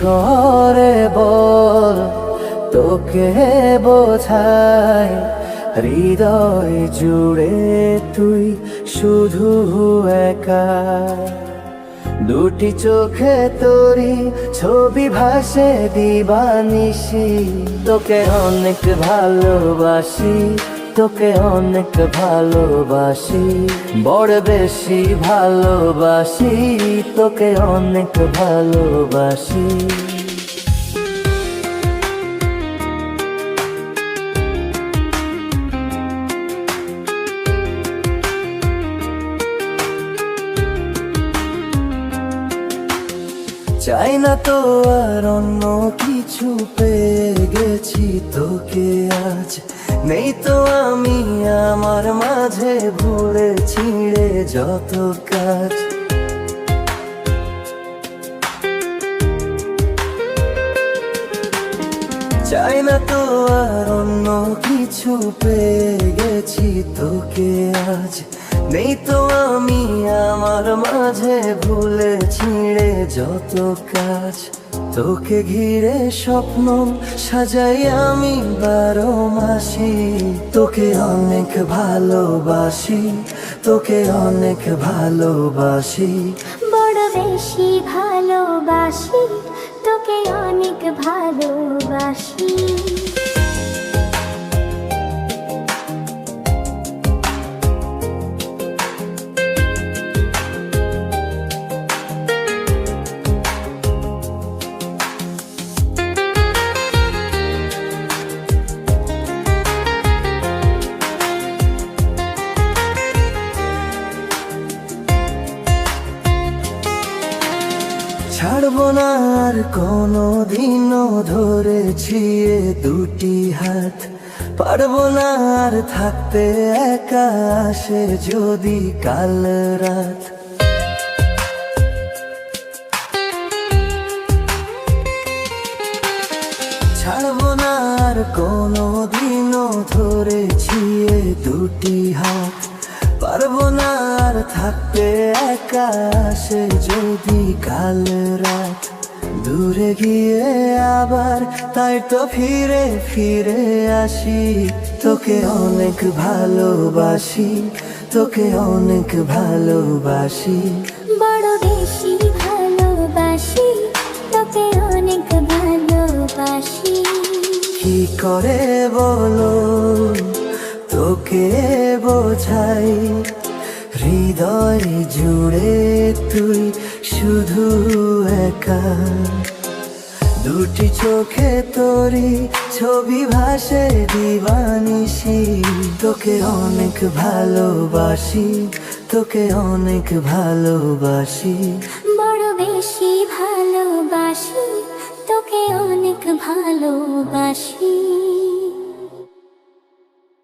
করে বল তোকে বোঝাই, হৃদয় জুড়ে তুই শুধু একা। দুটি চোখে তোরি ছবি ভাসে দিবানিশি, তোকে অনেক ভালোবাসি, তোকে অনেক ভালোবাসি, বড় বেশি ভালোবাসি, তোকে অনেক ভালোবাসি। চাই না তো আর অন্য কিছু, পেয়ে গেছি তোকে আজ। নেই তো আমি আমার মাঝে ভুলে ছিঁড়ে যত কাজ। চাই না তো আর অন্য কিছু, পেয়ে গেছি তোকে আজ। নেই তো আমি আমার মাঝে ভুলে ছিঁড়ে যত কাজ। তোকে ঘিরে স্বপ্ন সাজাই আমি 12 মাসি, তোকে অনেক ভালোবাসি, তোকে অনেক ভালোবাসি, বড় বেশি ভালোবাসি, তোকে অনেক ভালোবাসি। ছাড়বো না আর কোনো দিনও ধরেছি এ দুটি হাত। পারবো না আর থাকতে একা, আসে যদি কাল রাত। ছাড়বো না আর কোনো দিনও ধরেছি এ দুটি হাত। পারবো না আর থাকতে একা, আসে যদি কাল রাত। দূরে গিয়ে আবার তাই তো ফিরে ফিরে আসি, তোকে অনেক ভালোবাসি, তোকে অনেক ভালোবাসি, বড় বেশি ভালোবাসি, তোকে অনেক ভালোবাসি। কি করে বলো তোকে বোঝাই, হৃদয় জুড়ে তুই শুধু একা। দুটি চোখে তোরি ছবি ভাসে দিবানিশি, তোকে অনেক ভালোবাসি, তোকে অনেক ভালোবাসি, বড় বেশি ভালোবাসি, তোকে অনেক ভালোবাসি।